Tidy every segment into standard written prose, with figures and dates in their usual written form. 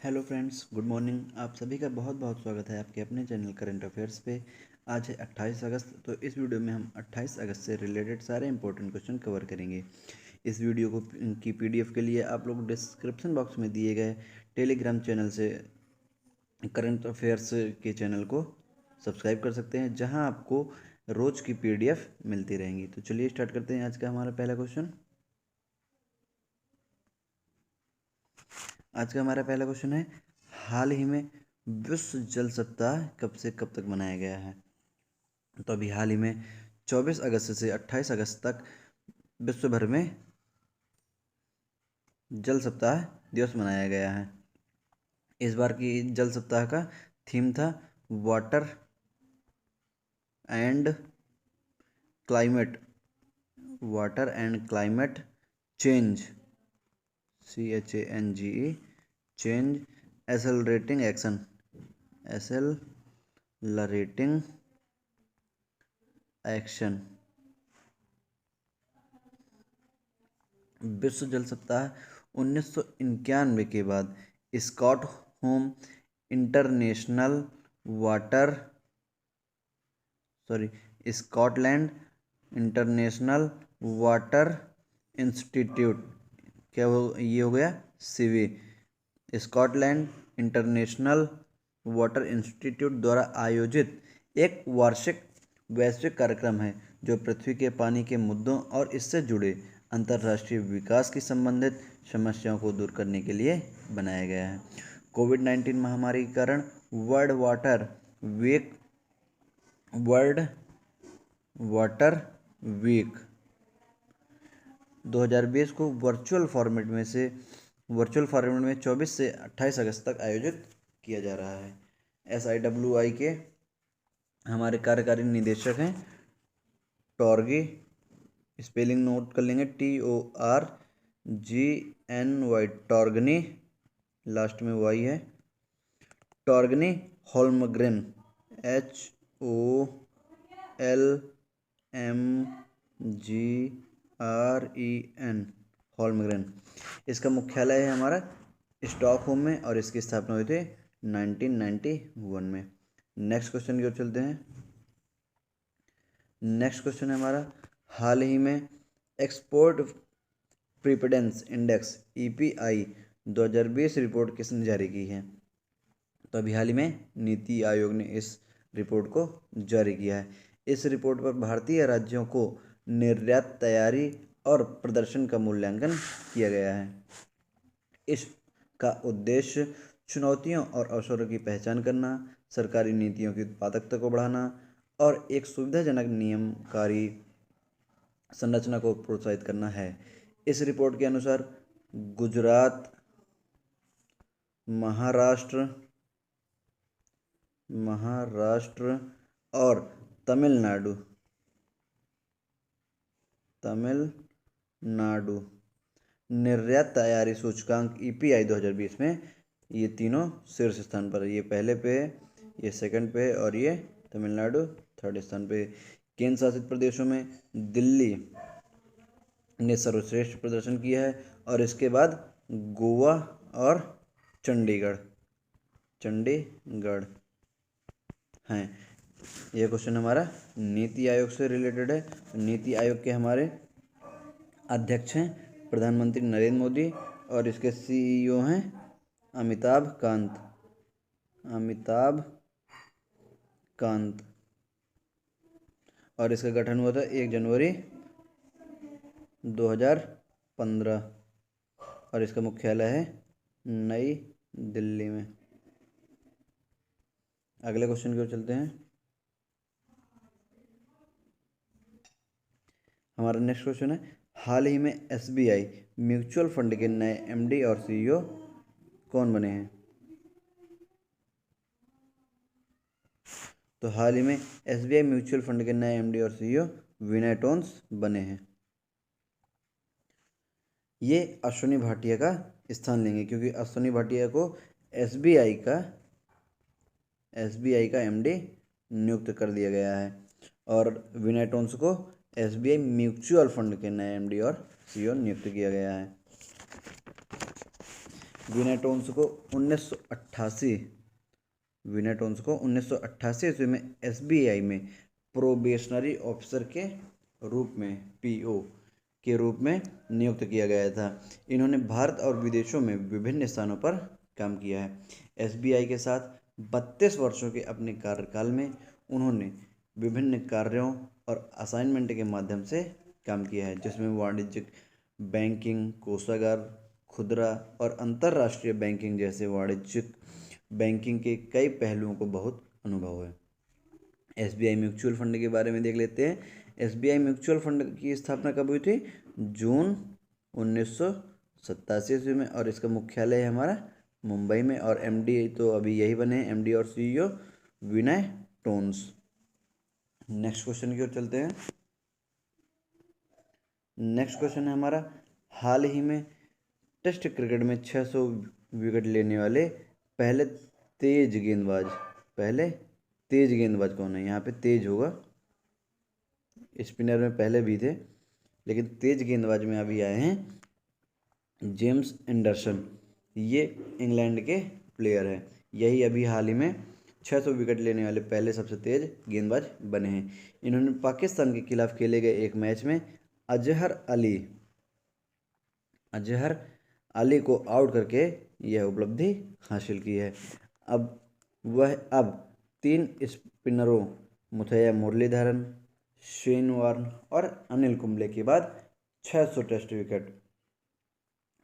Hello friends, good morning. आप सभी का बहुत बहुत स्वागत है आपके अपने चैनल करंट अफेयर्स पे। आज है 28 अगस्त। तो इस वीडियो में हम 28 अगस्त से रिलेटेड सारे इंपॉर्टेंट क्वेश्चन कवर करेंगे। इस वीडियो को की पीडीएफ के लिए आप लोग डिस्क्रिप्शन बॉक्स में दिए गए टेलीग्राम चैनल से करंट अफेयर्स के चैनल को सब्सक्राइब कर सकते हैं, जहां आपको रोज़ की पीडीएफ मिलती रहेंगी। तो चलिए स्टार्ट करते हैं आज का हमारा पहला क्वेश्चन। आज का हमारा पहला क्वेश्चन है, हाल ही में विश्व जल सप्ताह कब से कब तक मनाया गया है? तो अभी हाल ही में 24 अगस्त से 28 अगस्त तक विश्व भर में जल सप्ताह दिवस मनाया गया है। इस बार की जल सप्ताह का थीम था water and climate, water and climate change, CHANGE, change accelerating action, accelerating action. विश्व जल सप्ताह 1991 के बाद Stockholm international water Scotland international water institute, क्या वो ये हो गया सीवी, स्कॉटलैंड इंटरनेशनल वाटर इंस्टीट्यूट द्वारा आयोजित एक वार्षिक वैश्विक कार्यक्रम है जो पृथ्वी के पानी के मुद्दों और इससे जुड़े अंतर्राष्ट्रीय विकास की संबंधित समस्याओं को दूर करने के लिए बनाया गया है। कोविड-19 महामारी के कारण वर्ल्ड वाटर वीक 2020 को वर्चुअल फॉर्मेट में 24 से 28 अगस्त तक आयोजित किया जा रहा है। SIWI के हमारे कार्यकारी निदेशक हैं टॉर्गी, स्पेलिंग नोट कर लेंगे, TORGNY, टॉर्गनी, लास्ट में वाई है, टॉर्गनी होल्मग्रेन, HOLMGREN, होल्मग्रेन। इसका मुख्यालय है हमारा स्टॉकहोम में और इसकी स्थापना हुई थी 1991 में। नेक्स्ट क्वेश्चन की ओर चलते हैं। नेक्स्ट क्वेश्चन है हमारा, हाल ही में एक्सपोर्ट प्रीपेडेंस इंडेक्स EPI 2020 रिपोर्ट किसने जारी की है? तो अभी हाल ही में नीति आयोग ने इस रिपोर्ट को जारी किया है। इस रिपोर्ट पर भारतीय राज्यों को निर्यात तैयारी और प्रदर्शन का मूल्यांकन किया गया है। इसका उद्देश्य चुनौतियों और अवसरों की पहचान करना, सरकारी नीतियों की उत्पादकता को बढ़ाना और एक सुविधाजनक नियमकारी संरचना को प्रोत्साहित करना है। इस रिपोर्ट के अनुसार गुजरात, महाराष्ट्र और तमिलनाडु निर्यात तैयारी सूचकांक EPI 2020 में ये तीनों शीर्ष स्थान पर है। ये पहले पे है, ये सेकंड पे है और ये तमिलनाडु थर्ड स्थान पे है। केंद्र शासित प्रदेशों में दिल्ली ने सर्वश्रेष्ठ प्रदर्शन किया है और इसके बाद गोवा और चंडीगढ़ हैं। यह क्वेश्चन हमारा नीति आयोग से रिलेटेड है। नीति आयोग के हमारे अध्यक्ष हैं प्रधानमंत्री नरेंद्र मोदी और इसके CEO हैं अमिताभ कांत और इसका गठन हुआ था 1 जनवरी 2015 और इसका मुख्यालय है नई दिल्ली में। अगले क्वेश्चन की ओर चलते हैं। हमारा नेक्स्ट क्वेश्चन है, हाल ही में SBI म्यूचुअल फंड के नए MD और CEO कौन बने हैं? तो हाल ही में SBI म्यूचुअल फंड के नए MD और CEO विनय टोन्स बने हैं। ये अश्विनी भाटिया का स्थान लेंगे क्योंकि अश्विनी भाटिया को SBI का MD नियुक्त कर दिया गया है और विनय टोन्स को SBI म्यूचुअल फंड के नए MD और CEO नियुक्त किया गया है। विनाटोन्स को 1988 विनाटोन्स को 1988 ईस्वी में एसबीआई में प्रोबेशनरी ऑफिसर के रूप में पीओ के रूप में नियुक्त किया गया था। इन्होंने भारत और विदेशों में विभिन्न स्थानों पर काम किया है। एसबीआई के साथ 32 वर्षों के अपने कार्यकाल में उन्होंने विभिन्न कार्यों और असाइनमेंट के माध्यम से काम किया है, जिसमें वाणिज्यिक बैंकिंग, कोषागार, खुदरा और अंतर्राष्ट्रीय बैंकिंग जैसे वाणिज्यिक बैंकिंग के कई पहलुओं को बहुत अनुभव है। एसबीआई म्यूचुअल फंड के बारे में देख लेते हैं। एसबीआई म्यूचुअल फंड की स्थापना कब हुई थी? जून 1987 ईस्वी में, और इसका मुख्यालय है हमारा मुंबई में, और एमडी तो अभी यही बने हैं, एमडी और सीईओ विनय टोन्स। नेक्स्ट क्वेश्चन की ओर चलते हैं। नेक्स्ट क्वेश्चन है हमारा, हाल ही में टेस्ट क्रिकेट में 600 विकेट लेने वाले पहले तेज गेंदबाज कौन है? यहाँ पे तेज होगा, स्पिनर में पहले भी थे, लेकिन तेज गेंदबाज में अभी आए हैं जेम्स एंडरसन। ये इंग्लैंड के प्लेयर हैं। यही अभी हाल ही में 600 विकेट लेने वाले पहले सबसे तेज गेंदबाज बने हैं। इन्होंने पाकिस्तान के खिलाफ खेले गए एक मैच में अजहर अली को आउट करके यह उपलब्धि हासिल की है। अब 3 स्पिनरों मुथैया मुरलीधरन, शेन वार्न और अनिल कुंबले के बाद 600 टेस्ट विकेट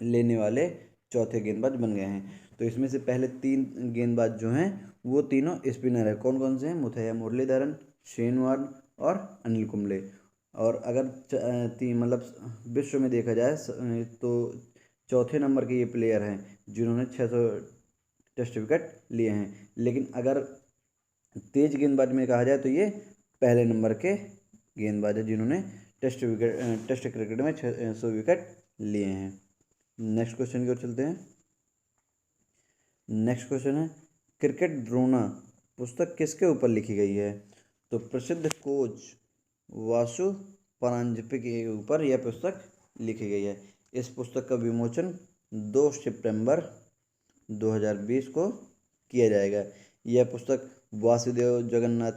लेने वाले चौथे गेंदबाज बन गए हैं। तो इसमें से पहले 3 गेंदबाज जो हैं वो तीनों स्पिनर है। कौन कौन से हैं? मुथैया मुरलीधरन, शेन वार्न और अनिल कुंबले। और अगर मतलब विश्व में देखा जाए तो चौथे नंबर के ये प्लेयर हैं जिन्होंने 600 टेस्ट विकेट लिए हैं। लेकिन अगर तेज गेंदबाज में कहा जाए तो ये पहले नंबर के गेंदबाज है जिन्होंने टेस्ट क्रिकेट में 600 विकेट लिए हैं। नेक्स्ट क्वेश्चन की ओर चलते हैं। नेक्स्ट क्वेश्चन है, क्रिकेट द्रोणा पुस्तक किसके ऊपर लिखी गई है? तो प्रसिद्ध कोच वासु परांजपे के ऊपर यह पुस्तक लिखी गई है। इस पुस्तक का विमोचन 2 सितंबर 2020 को किया जाएगा। यह पुस्तक वासुदेव जगन्नाथ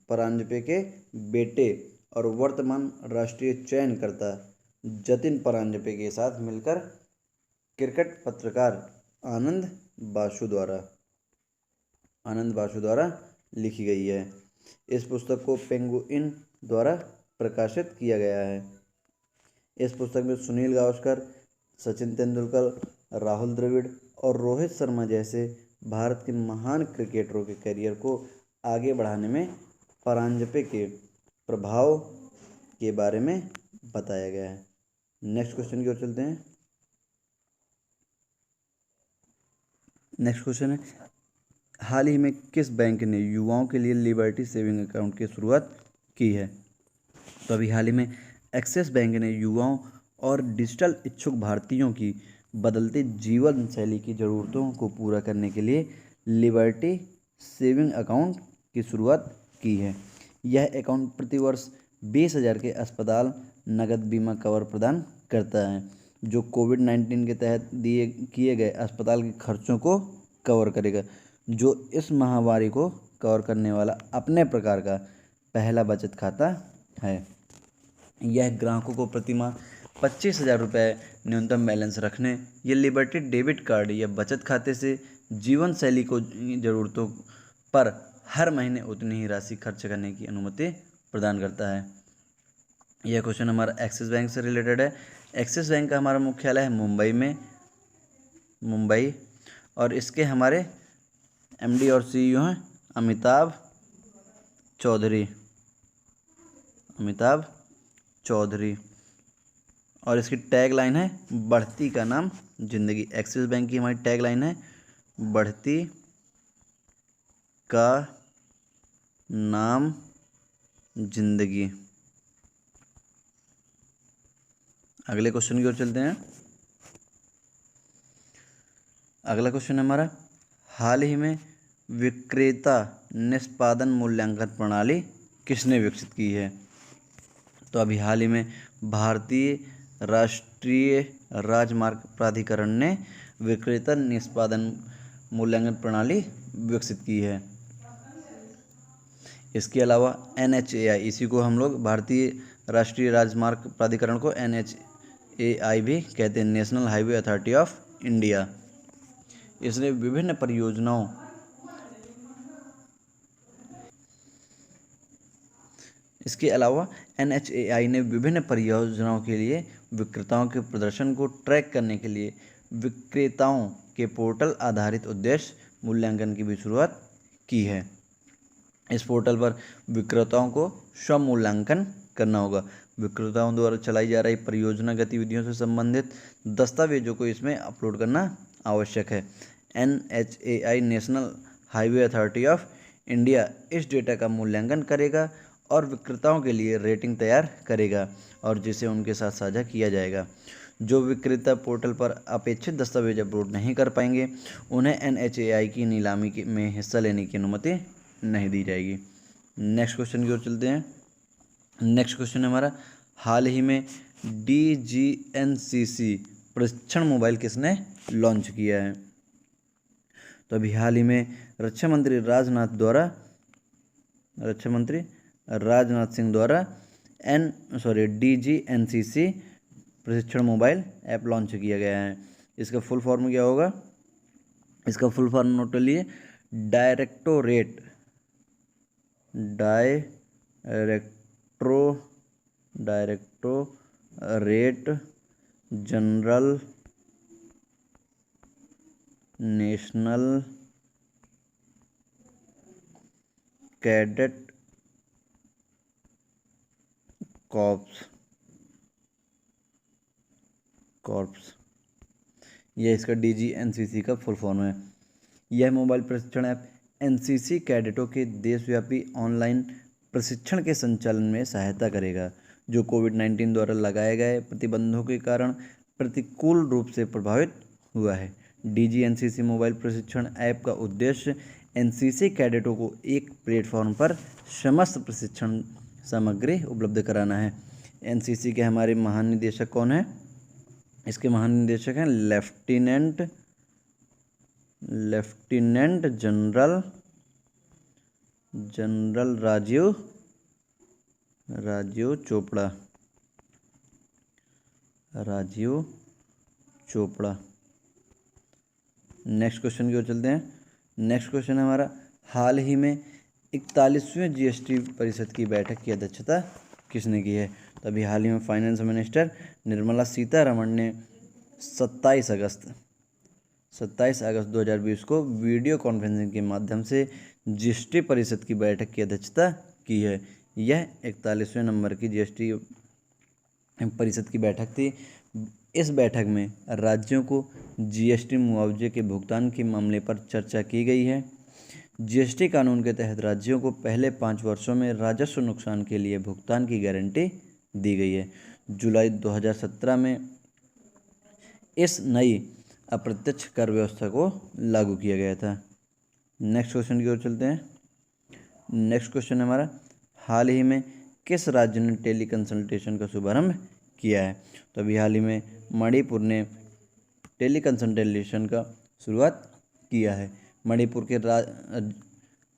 परांजपे के बेटे और वर्तमान राष्ट्रीय चयनकर्ता जतिन परांजपे के साथ मिलकर क्रिकेट पत्रकार आनंद बासु द्वारा लिखी गई है। इस पुस्तक को पेंगुइन द्वारा प्रकाशित किया गया है। इस पुस्तक में सुनील गावस्कर, सचिन तेंदुलकर, राहुल द्रविड़ और रोहित शर्मा जैसे भारत के महान क्रिकेटरों के करियर को आगे बढ़ाने में परांजपे के प्रभाव के बारे में बताया गया है। नेक्स्ट क्वेश्चन की ओर चलते हैं। नेक्स्ट क्वेश्चन है, हाल ही में किस बैंक ने युवाओं के लिए लिबर्टी सेविंग अकाउंट की शुरुआत की है? तो अभी हाल ही में एक्सिस बैंक ने युवाओं और डिजिटल इच्छुक भारतीयों की बदलती जीवन शैली की ज़रूरतों को पूरा करने के लिए लिबर्टी सेविंग अकाउंट की शुरुआत की है। यह अकाउंट प्रतिवर्ष 20,000 के अस्पताल नकद बीमा कवर प्रदान करता है, जो कोविड-19 के तहत किए गए अस्पताल के खर्चों को कवर करेगा, जो इस महामारी को कवर करने वाला अपने प्रकार का पहला बचत खाता है। यह ग्राहकों को प्रति माह 25,000 रुपये न्यूनतम बैलेंस रखने या लिबर्टी डेबिट कार्ड या बचत खाते से जीवन शैली को ज़रूरतों पर हर महीने उतनी ही राशि खर्च करने की अनुमति प्रदान करता है। यह क्वेश्चन हमारा एक्सिस बैंक से रिलेटेड है। एक्सिस बैंक का हमारा मुख्यालय है मुंबई, और इसके हमारे एमडी और सीईओ हैं अमिताभ चौधरी, और इसकी टैग लाइन है बढ़ती का नाम जिंदगी। एक्सिस बैंक की हमारी टैग लाइन है बढ़ती का नाम जिंदगी। अगले क्वेश्चन की ओर चलते हैं। अगला क्वेश्चन है हमारा, हाल ही में विक्रेता निष्पादन मूल्यांकन प्रणाली किसने विकसित की है? तो अभी हाल ही में भारतीय राष्ट्रीय राजमार्ग प्राधिकरण ने विक्रेता निष्पादन मूल्यांकन प्रणाली विकसित की है। इसके अलावा NHAI, इसी को हम लोग भारतीय राष्ट्रीय राजमार्ग प्राधिकरण को NHAI भी कहते हैं, national highway authority of India. इसने विभिन्न परियोजनाओं इसके अलावा NHAI ने विभिन्न परियोजनाओं के लिए विक्रेताओं के प्रदर्शन को ट्रैक करने के लिए विक्रेताओं के पोर्टल आधारित उद्देश्य मूल्यांकन की भी शुरुआत की है। इस पोर्टल पर विक्रेताओं को स्व मूल्यांकन करना होगा। विक्रेताओं द्वारा चलाई जा रही परियोजना गतिविधियों से संबंधित दस्तावेजों को इसमें अपलोड करना आवश्यक है। NHAI, national highway authority of India, इस डेटा का मूल्यांकन करेगा और विक्रेताओं के लिए रेटिंग तैयार करेगा और जिसे उनके साथ साझा किया जाएगा। जो विक्रेता पोर्टल पर अपेक्षित दस्तावेज अपलोड नहीं कर पाएंगे उन्हें NHAI की नीलामी में हिस्सा लेने की अनुमति नहीं दी जाएगी। नेक्स्ट क्वेश्चन की ओर चलते हैं। नेक्स्ट क्वेश्चन है हमारा, हाल ही में DGNCC प्रशिक्षण मोबाइल किसने लॉन्च किया है? तो अभी हाल ही में रक्षा मंत्री राजनाथ सिंह द्वारा DGNCC प्रशिक्षण मोबाइल ऐप लॉन्च किया गया है। इसका फुल फॉर्म क्या होगा? इसका फुल फॉर्म नोट कर लिए, directorate general national cadet corps, यह इसका DGNCC का फुल फॉर्म है। यह मोबाइल प्रशिक्षण ऐप NCC कैडेटों के देशव्यापी ऑनलाइन प्रशिक्षण के संचालन में सहायता करेगा जो कोविड-19 द्वारा लगाए गए प्रतिबंधों के कारण प्रतिकूल रूप से प्रभावित हुआ है। DGNCC मोबाइल प्रशिक्षण ऐप का उद्देश्य NCC कैडेटों को एक प्लेटफॉर्म पर समस्त प्रशिक्षण सामग्री उपलब्ध कराना है। NCC के हमारे महानिदेशक कौन है? इसके महानिदेशक हैं lieutenant general Rajiv Chopra. Next question की ओर चलते हैं। नेक्स्ट क्वेश्चन है हमारा, हाल ही में 41वें GST परिषद की बैठक की अध्यक्षता किसने की है? तो अभी हाल ही में फाइनेंस मिनिस्टर निर्मला सीतारमण ने 27 अगस्त 2020 को वीडियो कॉन्फ्रेंसिंग के माध्यम से GST परिषद की बैठक की अध्यक्षता की है। यह 41वें नंबर की GST परिषद की बैठक थी। इस बैठक में राज्यों को GST मुआवजे के भुगतान के मामले पर चर्चा की गई है। GST कानून के तहत राज्यों को पहले 5 वर्षों में राजस्व नुकसान के लिए भुगतान की गारंटी दी गई है। जुलाई 2017 में इस नई अप्रत्यक्ष कर व्यवस्था को लागू किया गया था। नेक्स्ट क्वेश्चन की ओर चलते हैं। नेक्स्ट क्वेश्चन हमारा, हाल ही में किस राज्य ने टेली कंसल्टेशन का शुभारंभ किया है? तो अभी हाल ही में मणिपुर ने टेली कंसल्टेशन का शुरुआत किया है। मणिपुर के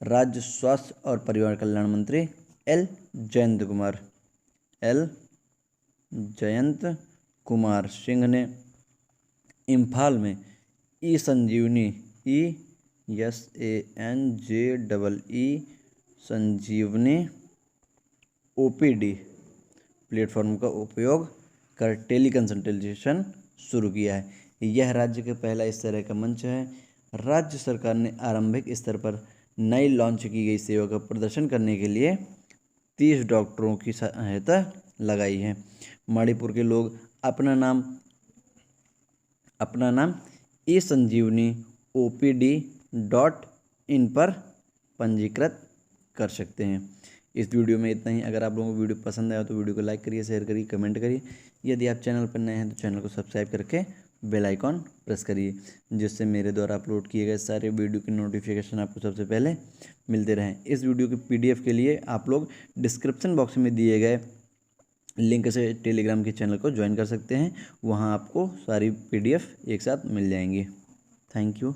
राज्य स्वास्थ्य और परिवार कल्याण मंत्री एल जयंत कुमार सिंह ने इम्फाल में संजीवनी संजीवनी OPD प्लेटफॉर्म का उपयोग कर टेली कंसल्टेशन शुरू किया है। यह राज्य का पहला इस तरह का मंच है। राज्य सरकार ने आरंभिक स्तर पर नई लॉन्च की गई सेवा का प्रदर्शन करने के लिए 30 डॉक्टरों की सहायता लगाई है। मणिपुर के लोग अपना नाम संजीवनी OPD.in पर पंजीकृत कर सकते हैं। इस वीडियो में इतना ही। अगर आप लोगों को वीडियो पसंद आया तो वीडियो को लाइक करिए, शेयर करिए, कमेंट करिए। यदि आप चैनल पर नए हैं तो चैनल को सब्सक्राइब करके बेल आइकॉन प्रेस करिए, जिससे मेरे द्वारा अपलोड किए गए सारे वीडियो की नोटिफिकेशन आपको सबसे पहले मिलते रहें। इस वीडियो की PDF के लिए आप लोग डिस्क्रिप्शन बॉक्स में दिए गए लिंक से टेलीग्राम के चैनल को ज्वाइन कर सकते हैं। वहाँ आपको सारी PDF एक साथ मिल जाएंगी। Thank you.